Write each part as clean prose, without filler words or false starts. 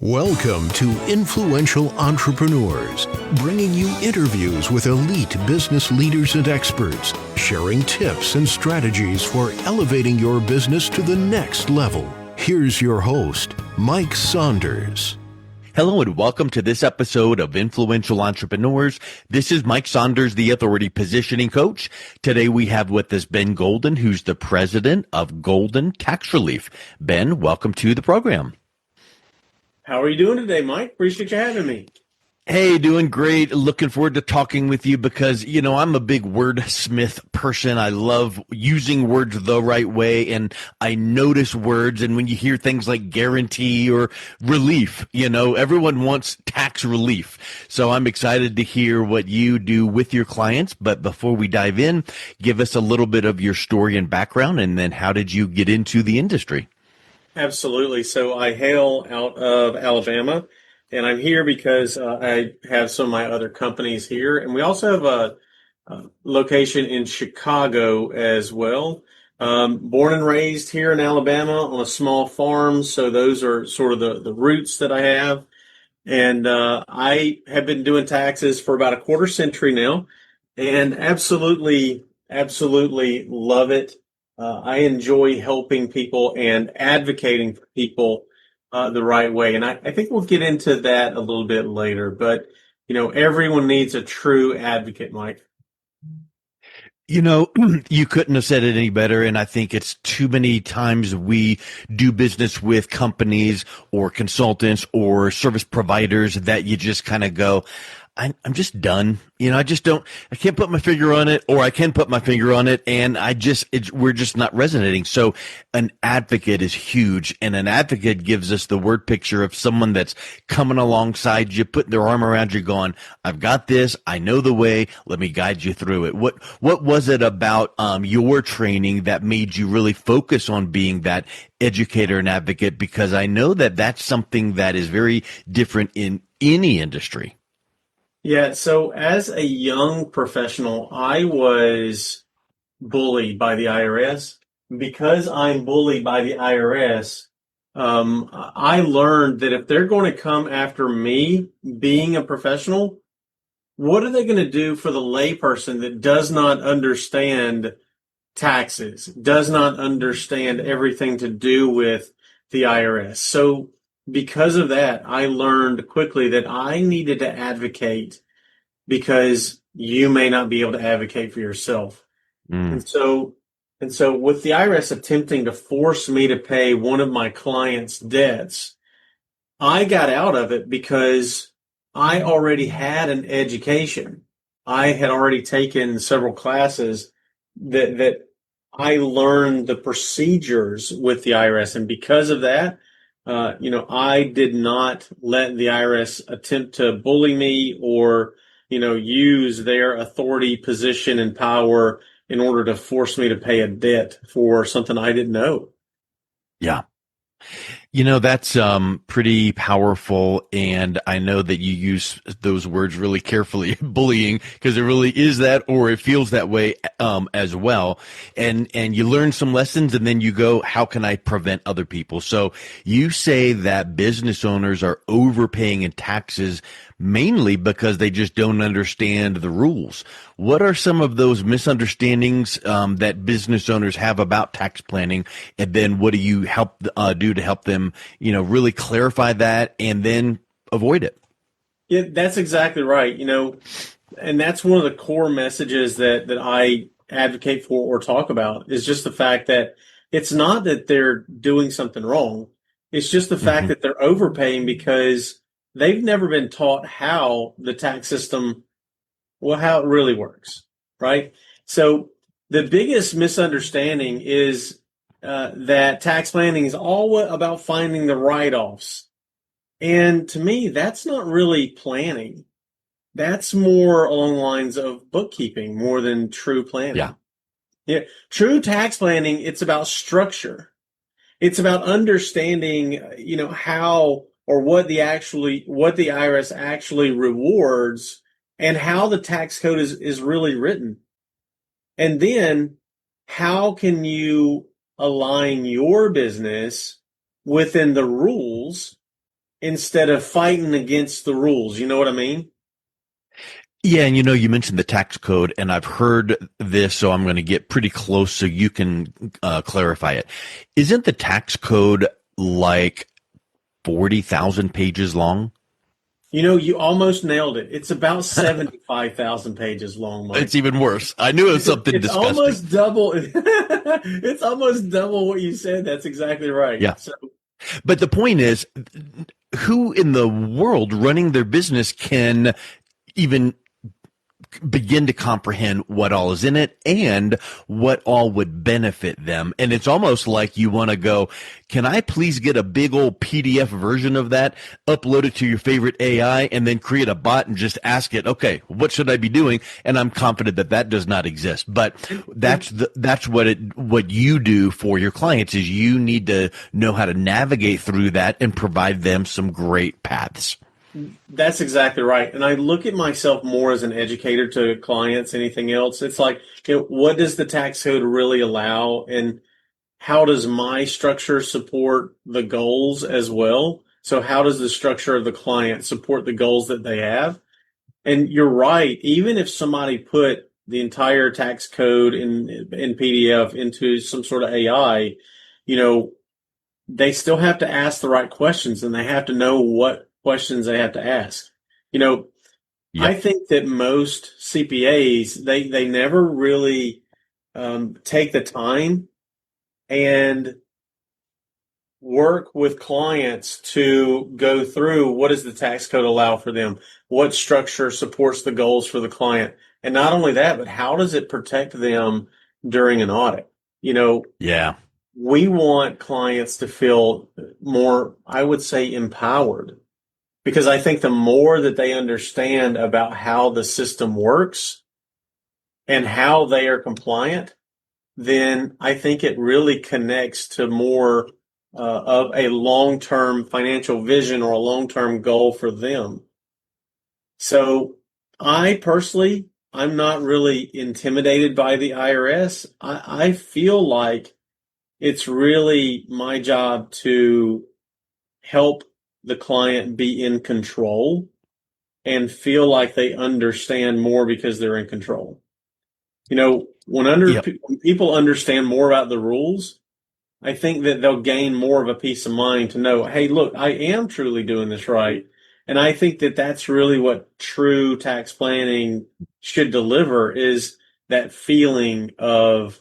Welcome to Influential Entrepreneurs, bringing you interviews with elite business leaders and experts, sharing tips and strategies for elevating your business to the next level. Here's your host, Mike Saunders. Hello and welcome to this episode of Influential Entrepreneurs. This is Mike Saunders, the Authority Positioning Coach. Today we have with us Ben Golden, who's the president of Golden Tax Relief. Ben, welcome to the program. How are you doing today, Mike? Appreciate you having me. Hey, doing great. Looking forward to talking with you because, I'm a big wordsmith person. I love using words the right way, and I notice words. And when you hear things like guarantee or relief, everyone wants tax relief. So I'm excited to hear what you do with your clients. But before we dive in, give us a little bit of your story and background, and then how did you get into the industry? Absolutely. So I hail out of Alabama, and I'm here because I have some of my other companies here. And we also have a location in Chicago as well. Born and raised here in Alabama on a small farm. So those are sort of the roots that I have. And I have been doing taxes for about a quarter century now, and absolutely love it. I enjoy helping people and advocating for people the right way. And I think we'll get into that a little bit later. But, everyone needs a true advocate, Mike. You couldn't have said it any better. And I think it's too many times we do business with companies or consultants or service providers that you just kind of go, I'm just done. I can't put my finger on it, or I can put my finger on it, and we're just not resonating. So an advocate is huge, and an advocate gives us the word picture of someone that's coming alongside you, putting their arm around you, going, I've got this. I know the way. Let me guide you through it. What was it about your training that made you really focus on being that educator and advocate? Because I know that that's something that is very different in any industry. Yeah, so as a young professional, I was bullied by the IRS. Because I'm bullied by the IRS, I learned that if they're going to come after me being a professional, what are they going to do for the layperson that does not understand taxes, does not understand everything to do with the IRS? So because of that, I learned quickly that I needed to advocate because you may not be able to advocate for yourself. And so with the IRS attempting to force me to pay one of my clients' debts, I got out of it because I already had an education. I had already taken several classes that I learned the procedures with the IRS. And because of that, I did not let the IRS attempt to bully me or, use their authority, position, and power in order to force me to pay a debt for something I didn't know. Yeah. That's pretty powerful. And I know that you use those words really carefully, bullying, because it really is that, or it feels that way as well. And you learn some lessons and then you go, how can I prevent other people? So you say that business owners are overpaying in taxes mainly because they just don't understand the rules. What are some of those misunderstandings that business owners have about tax planning? And then what do you do to help them, really clarify that and then avoid it? Yeah, that's exactly right. And that's one of the core messages that I advocate for or talk about is just the fact that it's not that they're doing something wrong. It's just the fact that they're overpaying because they've never been taught how the tax system, how it really works, right? So the biggest misunderstanding is that tax planning is all about finding the write-offs. And to me, that's not really planning. That's more along the lines of bookkeeping more than true planning. Yeah. Yeah. True tax planning, it's about structure. It's about understanding, how or what the IRS actually rewards and how the tax code is really written. And then how can you align your business within the rules instead of fighting against the rules. You know what I mean? Yeah, and you mentioned the tax code, and I've heard this, so I'm going to get pretty close so you can clarify it. Isn't the tax code like 40,000 pages long? You almost nailed it. It's about 75,000 pages long, Mike. It's even worse. I knew it was something It's disgusting. almost double. It's almost double what you said. That's exactly right. Yeah. So But the point is, who in the world running their business can even begin to comprehend what all is in it and what all would benefit them? And it's almost like you want to go, can I please get a big old PDF version of that, upload it to your favorite AI, and then create a bot and just ask it, okay, what should I be doing? And I'm confident that that does not exist. But that's what you do for your clients is you need to know how to navigate through that and provide them some great paths. that's exactly right. And I look at myself more as an educator to clients, anything else. It's like, what does the tax code really allow? And how does my structure support the goals as well? So how does the structure of the client support the goals that they have? And you're right. Even if somebody put the entire tax code in PDF into some sort of AI, you know, they still have to ask the right questions and they have to know what questions they have to ask. You know, I Yep. think that most CPAs they never really take the time and work with clients to go through what does the tax code allow for them, what structure supports the goals for the client, and not only that, but how does it protect them during an audit? You know, Yeah. we want clients to feel more, I would say, empowered because I think the more that they understand about how the system works and how they are compliant, then I think it really connects to more of a long-term financial vision or a long-term goal for them. So I personally, I'm not really intimidated by the IRS. I feel like it's really my job to help the client be in control and feel like they understand more because they're in control. Yep. When people understand more about the rules, I think that they'll gain more of a peace of mind to know, hey, look, I am truly doing this right. And I think that that's really what true tax planning should deliver is that feeling of,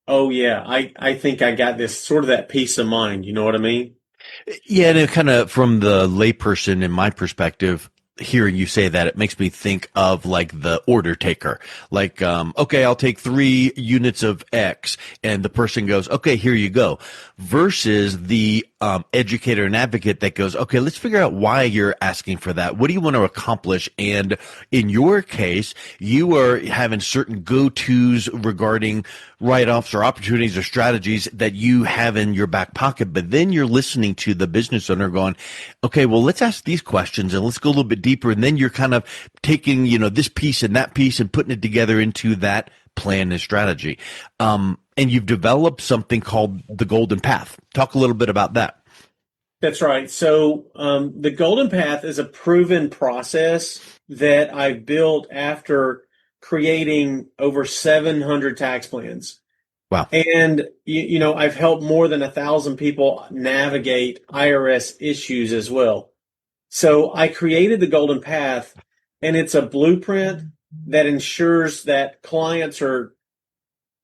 oh yeah, I think I got this sort of that peace of mind. You know what I mean? Yeah, and it kind of from the layperson in my perspective, hearing you say that, it makes me think of like the order taker. Like, okay, I'll take 3 units of X, and the person goes, okay, here you go. Versus the educator and advocate that goes, okay, let's figure out why you're asking for that. What do you want to accomplish? And in your case, you are having certain go-tos regarding write-offs or opportunities or strategies that you have in your back pocket, but then you're listening to the business owner going, okay, well, let's ask these questions and let's go a little bit deeper. And then you're kind of taking, this piece and that piece and putting it together into that plan and strategy. And you've developed something called the Golden Path. Talk a little bit about that. That's right. So the Golden Path is a proven process that I built after creating over 700 tax plans. Wow. And, I've helped more than 1,000 people navigate IRS issues as well. So I created the Golden Path, and it's a blueprint that ensures that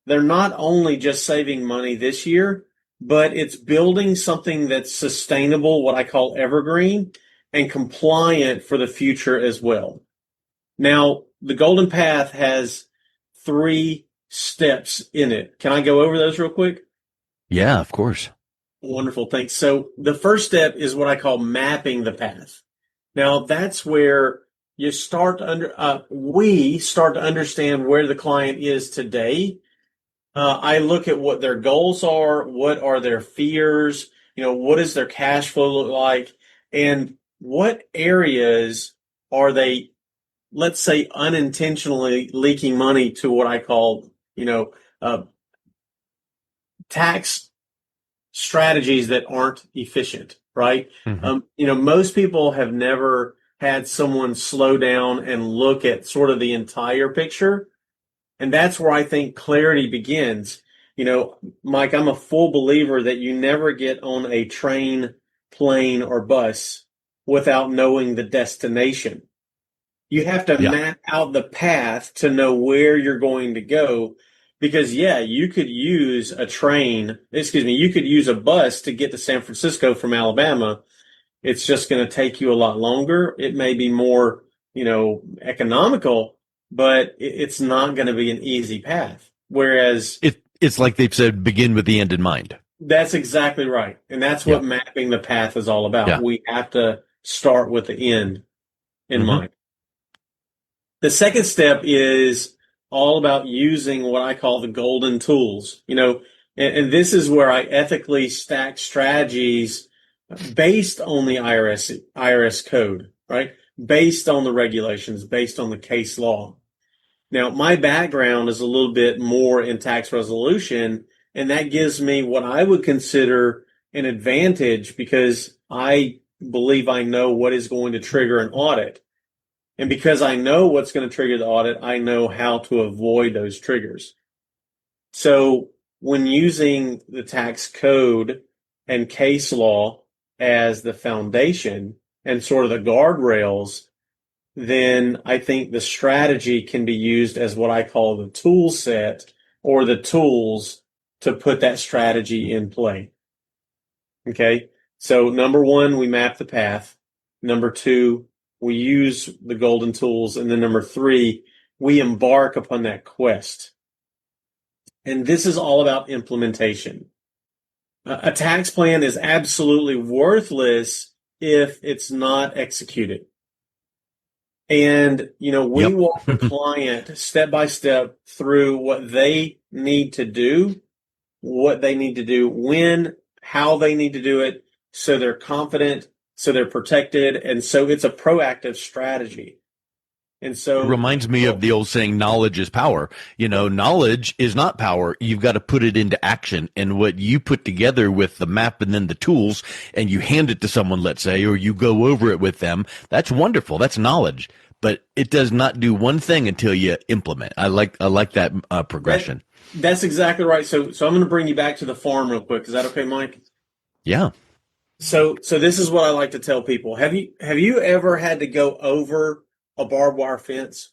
they're not only just saving money this year, but it's building something that's sustainable, what I call evergreen, and compliant for the future as well. Now, the Golden Path has 3 steps in it. Can I go over those real quick? Yeah, of course. Wonderful, thanks. So the first step is what I call mapping the path. Now, that's where we start to understand where the client is today. I look at what their goals are, what are their fears, what does their cash flow look like, and what areas are they, let's say, unintentionally leaking money to what I call, tax strategies that aren't efficient. right? Mhm. Most people have never had someone slow down and look at sort of the entire picture. And that's where I think clarity begins. Mike, I'm a full believer that you never get on a train, plane, or bus without knowing the destination. You have to Yeah. map out the path to know where you're going to go. Because, yeah, you could use you could use a bus to get to San Francisco from Alabama. It's just going to take you a lot longer. It may be more, economical, but it's not going to be an easy path. Whereas It's like they've said, begin with the end in mind. that's exactly right. And that's Yeah. what mapping the path is all about. Yeah. We have to start with the end in Hmm. mind. The second step is all about using what I call the golden tools, and this is where I ethically stack strategies based on the IRS code, right? Based on the regulations, based on the case law. Now, my background is a little bit more in tax resolution, and that gives me what I would consider an advantage because I believe I know what is going to trigger an audit. And because I know what's going to trigger the audit, I know how to avoid those triggers. So when using the tax code and case law as the foundation and sort of the guardrails, then I think the strategy can be used as what I call the tool set or the tools to put that strategy in play. Okay. So number one, we map the path. Number two, we use the golden tools. And then number three, we embark upon that quest. And this is all about implementation. A tax plan is absolutely worthless if it's not executed. And, we Yep. walk the client step by step through what they need to do, when, how they need to do it, so they're confident, so they're protected, and so it's a proactive strategy. And It so, reminds me of the old saying, knowledge is power. Knowledge is not power. You've got to put it into action. And what you put together with the map and then the tools and you hand it to someone, let's say, or you go over it with them, that's wonderful. That's knowledge. But it does not do one thing until you implement. I like that progression. that's exactly right. So I'm going to bring you back to the farm real quick. Is that okay, Mike? Yeah. So this is what I like to tell people. Have you ever had to go over a barbed wire fence?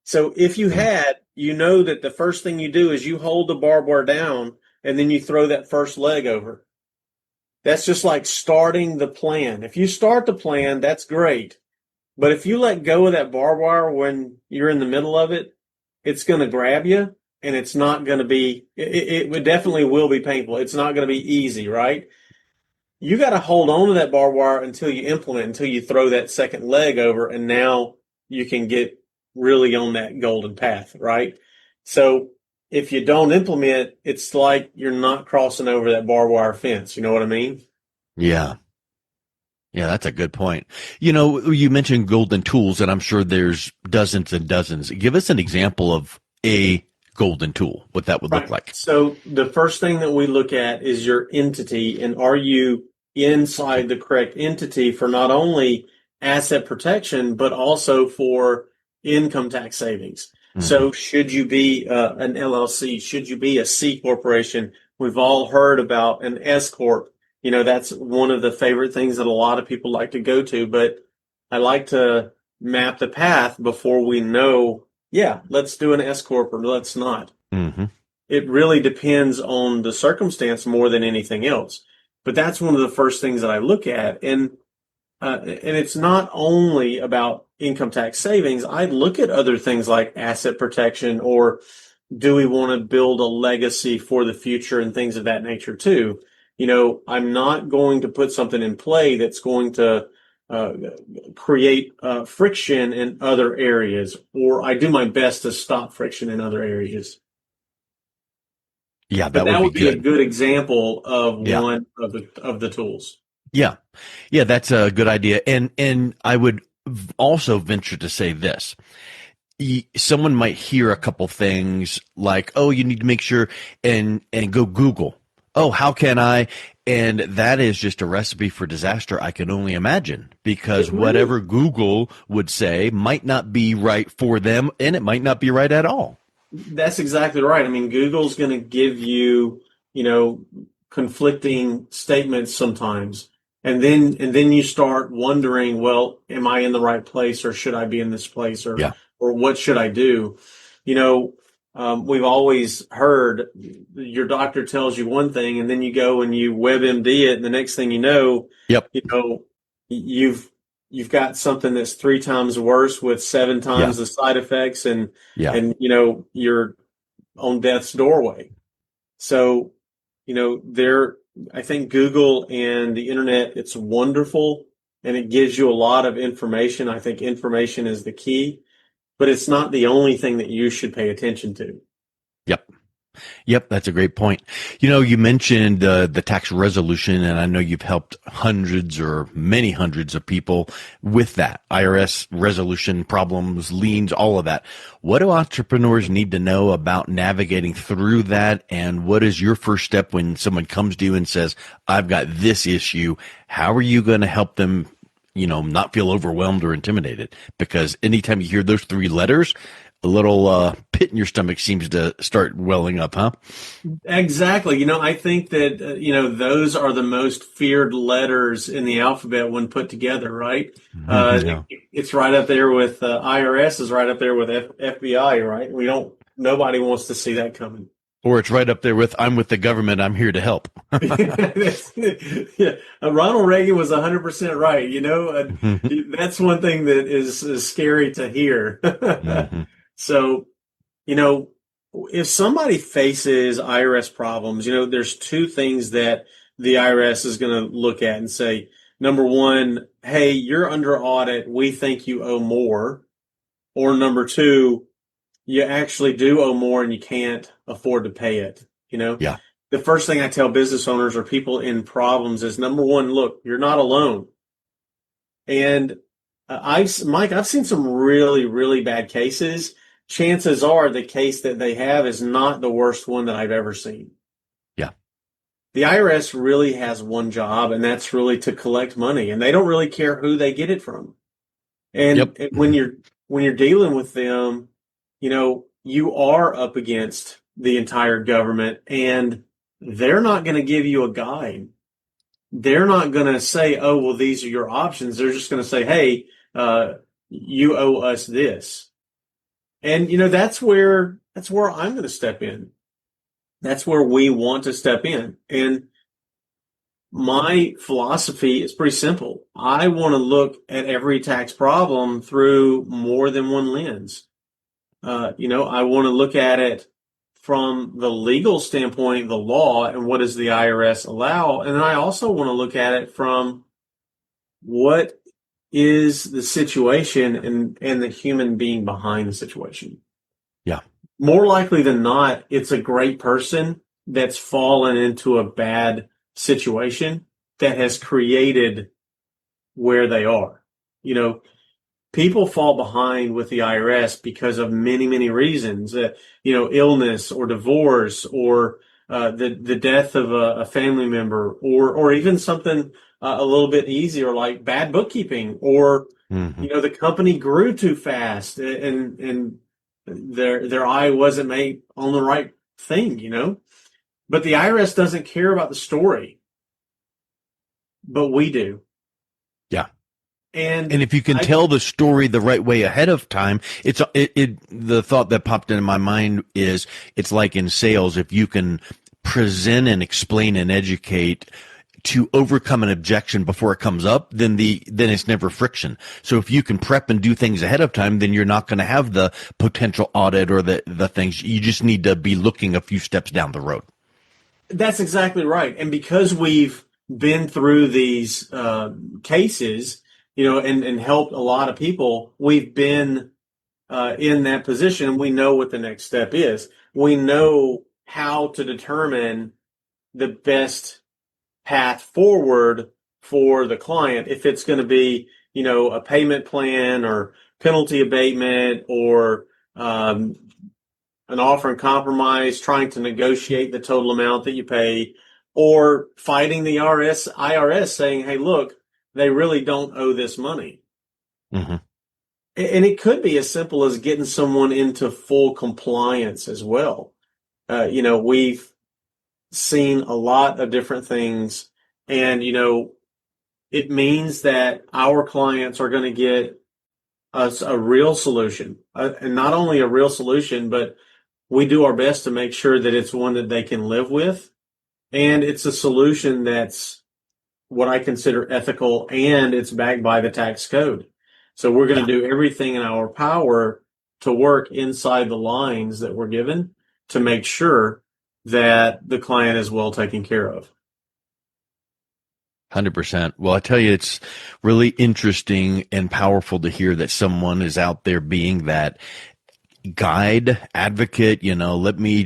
So if you Mm. had, you know that the first thing you do is you hold the barbed wire down and then you throw that first leg over. That's just like starting the plan. If you start the plan, that's great. But if you let go of that barbed wire when you're in the middle of it, it's going to grab you and it's not going to be, it definitely will be painful. It's not going to be easy, right? You got to hold on to that barbed wire until you implement, until you throw that second leg over, and now you can get really on that golden path, right? So if you don't implement, it's like you're not crossing over that barbed wire fence. You know what I mean? Yeah. Yeah, that's a good point. You mentioned golden tools, and I'm sure there's dozens and dozens. Give us an example of a golden tool, what that would look Right. like. So the first thing that we look at is your entity, and are you inside the correct entity for not only asset protection, but also for income tax savings? Hmm. So should you be an LLC? Should you be a C corporation? We've all heard about an S corp. That's one of the favorite things that a lot of people like to go to, but I like to map the path before we know, yeah, let's do an S corp or let's not. Hmm. It really depends on the circumstance more than anything else. But that's one of the first things that I look at, and it's not only about income tax savings. I look at other things like asset protection, or do we want to build a legacy for the future and things of that nature too. I'm not going to put something in play that's going to uh, create friction in other areas, or I do my best to stop friction in other areas. Yeah, But that would that be would be a good. good example of Yeah. one of the tools. Yeah. Yeah, that's a good idea. And I would also venture to say this. Someone might hear a couple things like, "Oh, you need to make sure and go Google Oh, how can I? And that is just a recipe for disaster, I can only imagine, because It really whatever Google would say might not be right for them, and it might not be right at all. That's exactly right. I mean, Google's going to give you, you know, conflicting statements sometimes. And then you start wondering, well, am I in the right place or should I be in this place Yeah. or what should I do? You know, we've always heard your doctor tells you one thing and then you go and you WebMD it and the next thing Yep. you know, you've you've got something that's three times worse with seven Yeah. times the side effects and Yeah. and you're on death's doorway. So, there I think Google and the internet, it's wonderful and it gives you a lot of information. I think information is the key, but it's not the only thing that you should pay attention to. Yep. Yep, that's a great point. You mentioned the tax resolution, and I know you've helped hundreds or many hundreds of people with that IRS resolution problems, liens, all of that. What do entrepreneurs need to know about navigating through that? And what is your first step when someone comes to you and says, I've got this issue? How are you going to help them, not feel overwhelmed or intimidated? Because anytime you hear those three letters, a little pit in your stomach seems to start welling up, huh? Exactly. I think that, those are the most feared letters in the alphabet when put together, right? Yeah. It's right up there with IRS is right up there with FBI, right? Nobody wants to see that coming. Or it's right up there with, I'm with the government, I'm here to help. Yeah, Ronald Reagan was 100% right. That's one thing that is scary to hear. Hmm. So, you know, if somebody faces IRS problems, there's two things that the IRS is going to look at and say, number one, hey, you're under audit. We think you owe more. Or number two, you actually do owe more and you can't afford to pay it. Yeah. The first thing I tell business owners or people in problems is number one, look, you're not alone. And Mike, I've seen some really, really bad cases. Chances are the case that they have is not the worst one that I've ever seen. Yeah. The IRS really has one job, and that's really to collect money, and they don't really care who they get it from. And, Yep. and when you're dealing with them, you are up against the entire government, and they're not going to give you a guide. They're not going to say, "Oh, well, these are your options." They're just going to say, "Hey, you owe us this." And that's where I'm going to step in. That's where we want to step in. And my philosophy is pretty simple. I want to look at every tax problem through more than one lens. I want to look at it from the legal standpoint, the law, and what does the IRS allow? And then I also want to look at it from what is the situation and the human being behind the situation. Yeah. More likely than not, it's a great person that's fallen into a bad situation that has created where they are. You know, People fall behind with the IRS because of many, many reasons. Illness or divorce or the death of a family member or even something a little bit easier like bad bookkeeping or Hmm. the company grew too fast and their eye wasn't made on the right thing. But the IRS doesn't care about the story, but we do. Yeah. And And if you can I tell the story the right way ahead of time, the thought that popped into my mind is it's like in sales, if you can present and explain and educate to overcome an objection before it comes up, then it's never friction. So if you can prep and do things ahead of time, then you're not going to have the potential audit or the things. You just need to be looking a few steps down the road. That's exactly right. And because we've been through these cases, and helped a lot of people, we've been in that position. We know what the next step is. We know how to determine the best path forward for the client. If it's going to be, a payment plan or penalty abatement or an offer in compromise, trying to negotiate the total amount that you pay, or fighting the IRS saying, hey, look, they really don't owe this money. Mm-hmm. And it could be as simple as getting someone into full compliance as well. We've seen a lot of different things, and, it means that our clients are going to get us a real solution, and not only a real solution, but we do our best to make sure that it's one that they can live with, and it's a solution that's what I consider ethical, and it's backed by the tax code. So we're going to do everything in our power to work inside the lines that we're given to make sure that the client is well taken care of. 100%. Well, I tell you, it's really interesting and powerful to hear that someone is out there being that guide, advocate, let me,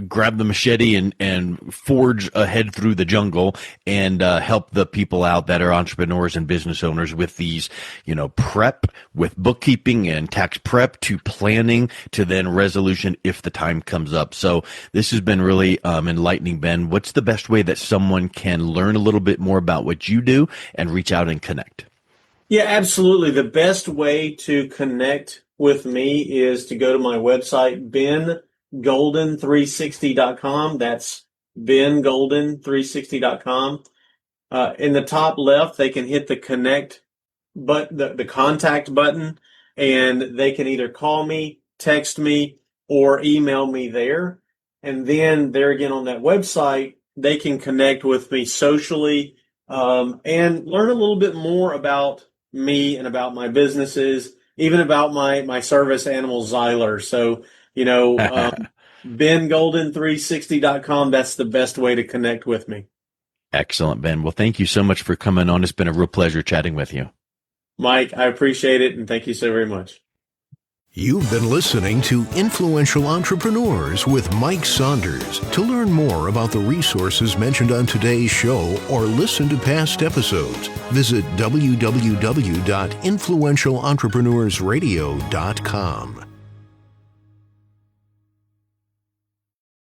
grab the machete and forge ahead through the jungle and help the people out that are entrepreneurs and business owners with these, prep, with bookkeeping and tax prep to planning to then resolution if the time comes up. So this has been really enlightening, Ben. What's the best way that someone can learn a little bit more about what you do and reach out and connect? Yeah, absolutely. The best way to connect with me is to go to my website, bengolden360.com. That's bengolden360.com. In the top left, they can hit the connect button, the contact button, and they can either call me, text me, or email me there. And then there again on that website, they can connect with me socially, and learn a little bit more about me and about my businesses, even about my service animal Xyler. So, bengolden360.com, that's the best way to connect with me. Excellent, Ben. Well, thank you so much for coming on. It's been a real pleasure chatting with you. Mike, I appreciate it, and thank you so very much. You've been listening to Influential Entrepreneurs with Mike Saunders. To learn more about the resources mentioned on today's show or listen to past episodes, visit www.influentialentrepreneursradio.com.